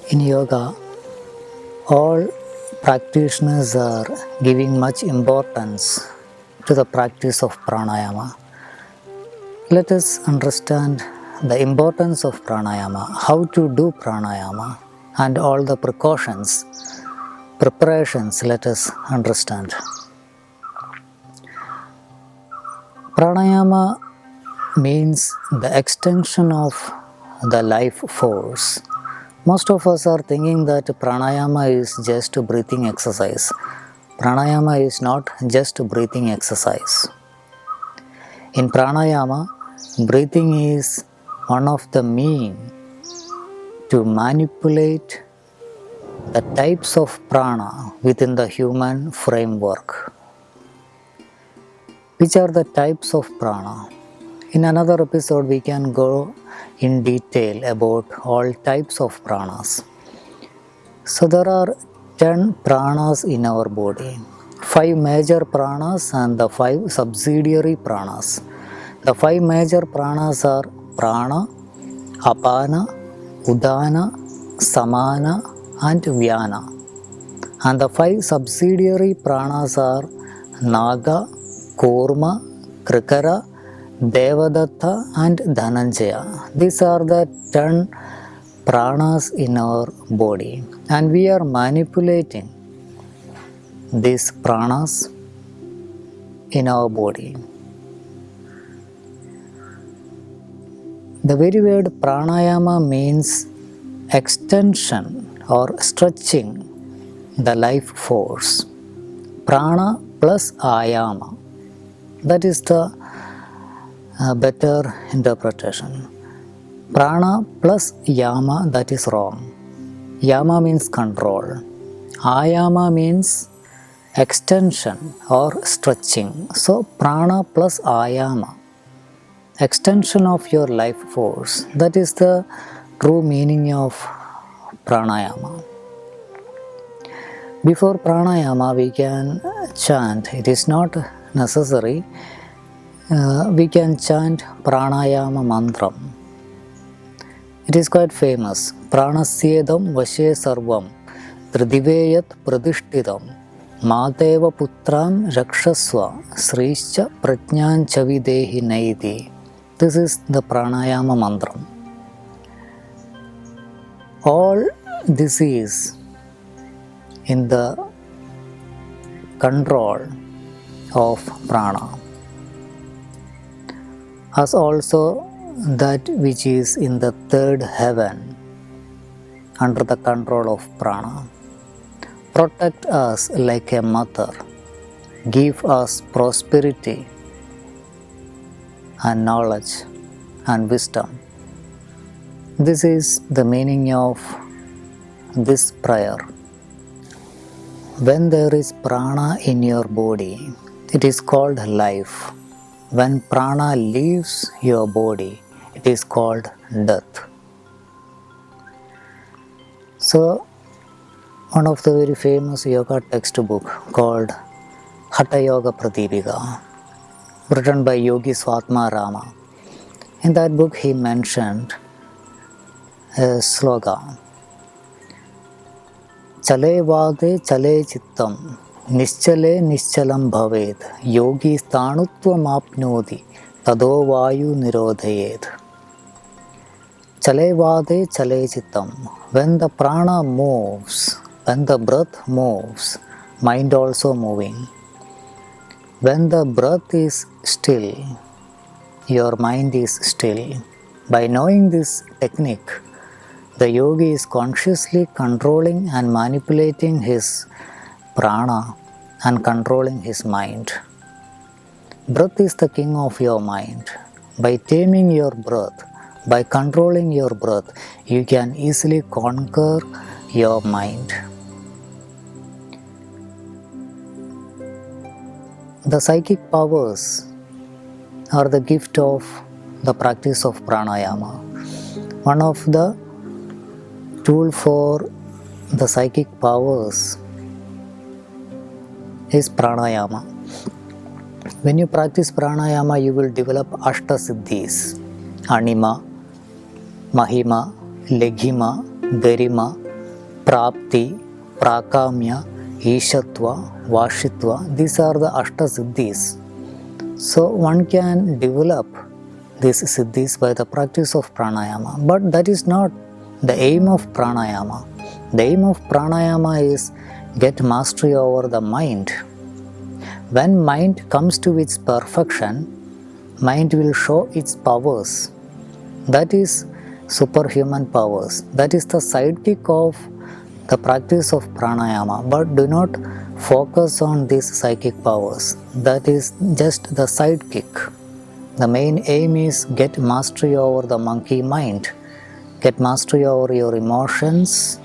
In yoga, all practitioners are giving much importance to the practice of pranayama. Let us understand the importance of pranayama, how to do pranayama, and all the preparations, let us understand. Pranayama means the extension of the life force. Most of us are thinking that pranayama is just breathing exercise. Pranayama is not just breathing exercise. In pranayama, breathing is one of the means to manipulate the types of prana within the human framework. Which are the types of prana? In another episode, we can go in detail about all types of pranas. So there are 10 pranas in our body, 5 major pranas and the 5 subsidiary pranas. The 5 major pranas are prana, apana, udana, samana and vyana. And the 5 subsidiary pranas are naga, kurma, krikara, devadatta and dhananjaya. These are the 10 pranas in our body, and we are manipulating these pranas in our body. The very word pranayama means extension or stretching the life force. Prana plus ayama. That is the better interpretation. Prana plus yama, that is wrong. Yama means control. Ayama means extension or stretching. So prana plus ayama, extension of your life force. That is the true meaning of pranayama. Before pranayama, we can chant. It is not necessary. We can chant pranayama mantram. It is quite famous. Pranasyedam vashe sarvam tridiveyat pradishtidam mateva putram rakshasva srischa prajnan chavidehi naidi. This is the pranayama mantram. All this is in the control of prana, as also that which is in the third heaven under the control of prana. Protect us like a mother, give us prosperity and knowledge and wisdom. This is the meaning of this prayer. When there is prana in your body, it is called life. When prana leaves your body, it is called death. So, one of the very famous yoga textbook called Hatha Yoga Pradipika, written by Yogi Swatma Rama. In that book, he mentioned a slogan: Chale vade chale chittam, nischale nischalam bhaved, yogi sthanutvam apnoti, tado vayu nirodhayed. Chale vade chale chittam. When the prana moves, when the breath moves, mind also moving. When the breath is still, your mind is still. By knowing this technique, the yogi is consciously controlling and manipulating his prana and controlling his mind. Breath is the king of your mind. By taming your breath, by controlling your breath, you can easily conquer your mind. The psychic powers are the gift of the practice of pranayama. One of the tool for the psychic powers is pranayama. When you practice pranayama, you will develop Ashtasiddhis: Anima, Mahima, Leghima, Garima, Prapti, Prakamya, Ishatva, Vashitva. These are the Ashtasiddhis. So one can develop these siddhis by the practice of pranayama. But that is not the aim of pranayama. The aim of pranayama is get mastery over the mind. When mind comes to its perfection, mind will show its powers. That is superhuman powers. That is the sidekick of the practice of pranayama. But do not focus on these psychic powers. That is just the sidekick. The main aim is get mastery over the monkey mind. Get mastery over your emotions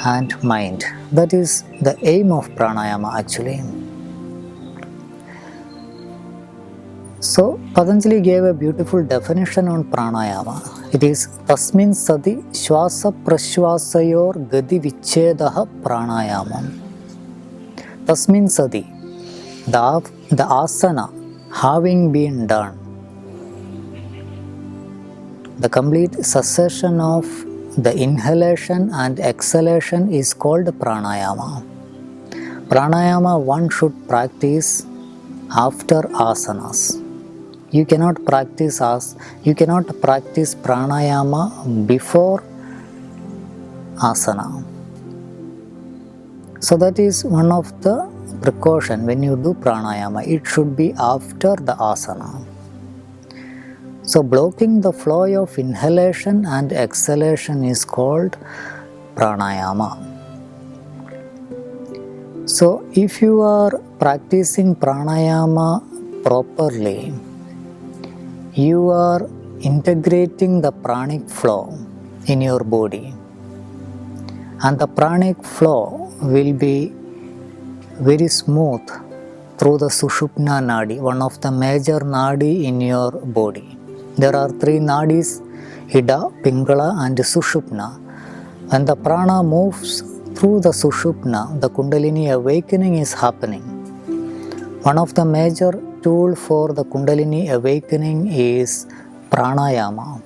and mind. That is the aim of pranayama actually. So Patanjali gave a beautiful definition on pranayama. It is tasmin sati shwasa prashwasayor gati vichedaha pranayamam. Tasmin sati, the asana having been done, the complete cessation of the inhalation and exhalation is called pranayama. Pranayama one should practice after asanas. You cannot practice pranayama before asana. So that is one of the precaution when you do pranayama. It should be after the asana. So blocking the flow of inhalation and exhalation is called pranayama. So if you are practicing pranayama properly, you are integrating the pranic flow in your body, and the pranic flow will be very smooth through the Sushupna Nadi, one of the major Nadi in your body. There are three Nadis, Ida, Pingala and Sushupna. When the prana moves through the Sushupna, the Kundalini awakening is happening. One of the major tools for the Kundalini awakening is pranayama,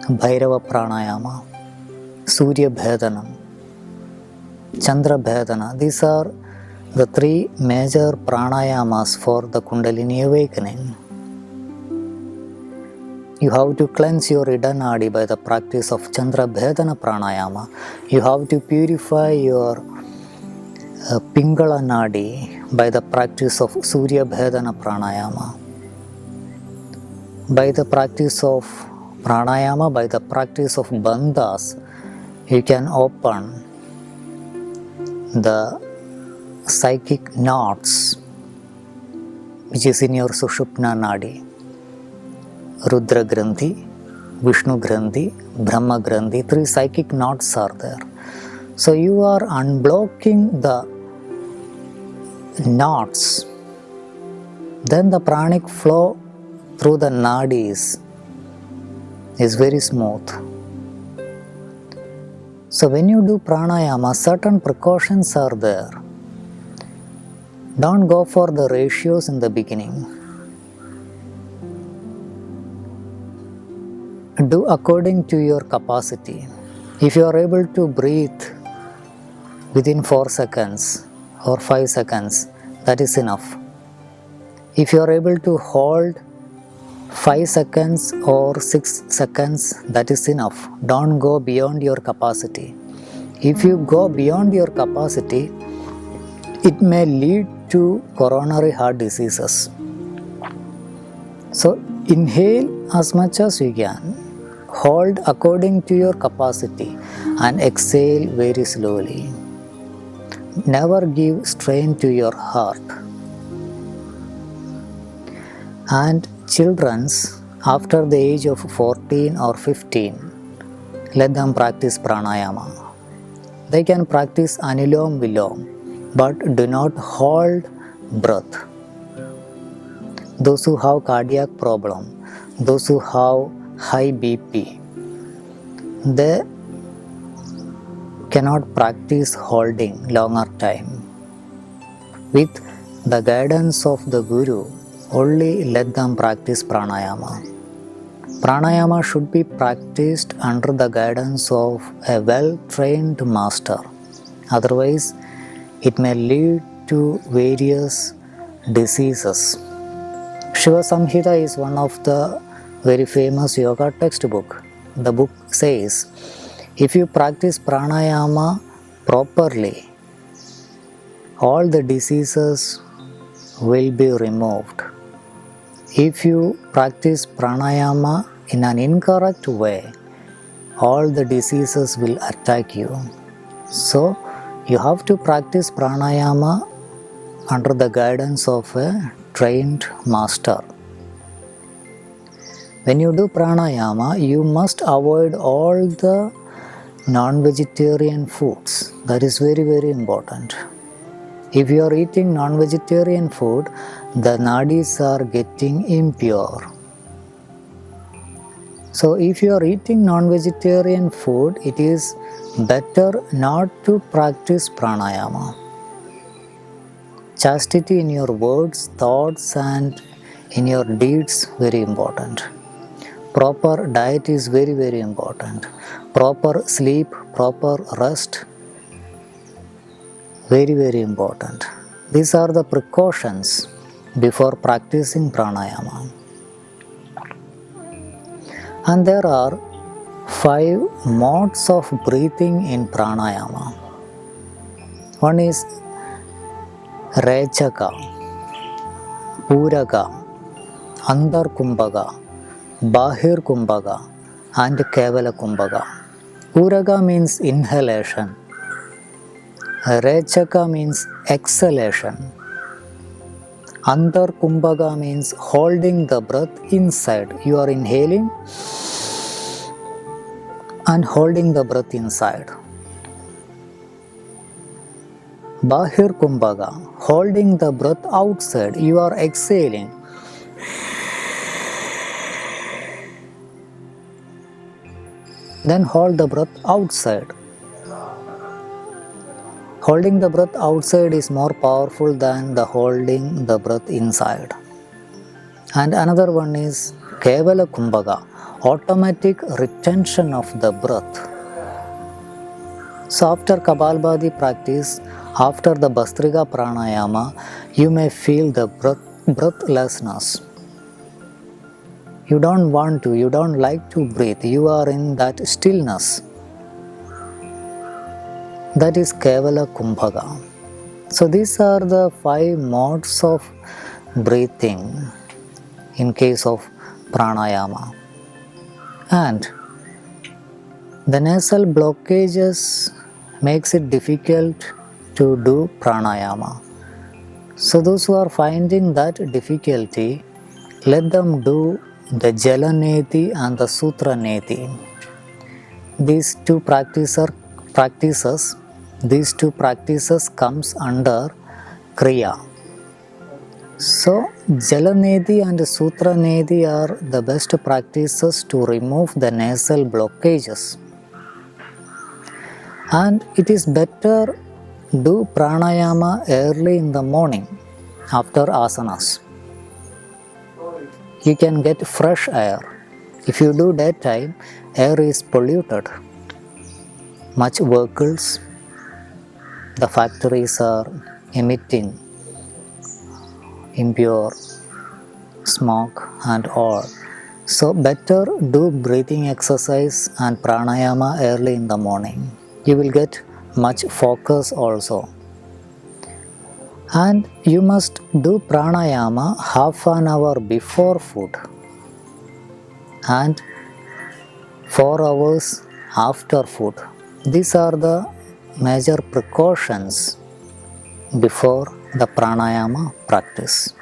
Bhairava pranayama, Surya Bhedanam, Chandra Bhedana. These are the three major pranayamas for the Kundalini awakening. You have to cleanse your Ida Nadi by the practice of Chandra Bhedana pranayama. You have to purify your Pingala Nadi by the practice of Surya Bhedana pranayama. By the practice of pranayama, by the practice of bandhas, you can open the psychic knots which is in your Sushupna Nadi. Rudra Grandhi, Vishnu Grandhi, Brahma Grandhi, three psychic knots are there. So you are unblocking the knots. Then the pranic flow through the nadis is very smooth. So when you do pranayama, certain precautions are there. Don't go for the ratios in the beginning. Do according to your capacity. If you are able to breathe within 4 seconds or 5 seconds, that is enough. If you are able to hold 5 seconds or 6 seconds, that is enough. Don't go beyond your capacity. If you go beyond your capacity, it may lead to coronary heart diseases. So inhale as much as you can. Hold according to your capacity and exhale very slowly. Never give strain to your heart. And children's after the age of 14 or 15, let them practice pranayama. They can practice anulom vilom, but do not hold breath. Those who have cardiac problem, those who have high BP, they cannot practice holding longer time. With the guidance of the Guru, only let them practice pranayama. Pranayama should be practiced under the guidance of a well-trained master. Otherwise, it may lead to various diseases. Shiva Samhita is one of the very famous yoga textbook. The book says, if you practice pranayama properly, all the diseases will be removed. If you practice pranayama in an incorrect way, all the diseases will attack you. So, you have to practice pranayama under the guidance of a trained master. When you do pranayama, you must avoid all the non-vegetarian foods. That is very, very important. If you are eating non-vegetarian food, the nadis are getting impure. So if you are eating non-vegetarian food, it is better not to practice pranayama. Chastity in your words, thoughts and in your deeds, very important. Proper diet is very, very important. Proper sleep, proper rest, very, very important. These are the precautions before practicing pranayama. And there are 5 modes of breathing in pranayama. One is Rechaka, Puraka, Andar Kumbhaga, Bahir Kumbhaga and Kevala Kumbhaga. Puraka means inhalation. Rechaka means exhalation. Andar Kumbhaga means holding the breath inside. You are inhaling and holding the breath inside. Bahir Kumbhaga, holding the breath outside. You are exhaling. Then hold the breath outside. Holding the breath outside is more powerful than the holding the breath inside. And another one is Kevala Kumbhaga, automatic retention of the breath. So after Kapalbhati practice, after the Bhastrika Pranayama, you may feel the breathlessness. You don't want to, you don't like to breathe, you are in that stillness. That is Kevala Kumbhaga. So these are the 5 modes of breathing in case of pranayama. And the nasal blockages makes it difficult to do pranayama. So those who are finding that difficulty, let them do the Jalaneti and the Sutra Neti. These two practices comes under Kriya. So Jalaneti and Sutra Neti are the best practices to remove the nasal blockages. And it is better do pranayama early in the morning after asanas. You can get fresh air. If you do daytime, air is polluted. Much vehicles, the factories are emitting impure smoke and all. So better do breathing exercise and pranayama early in the morning. You will get much focus also. And you must do pranayama half an hour before food and 4 hours after food. These are the major precautions before the pranayama practice.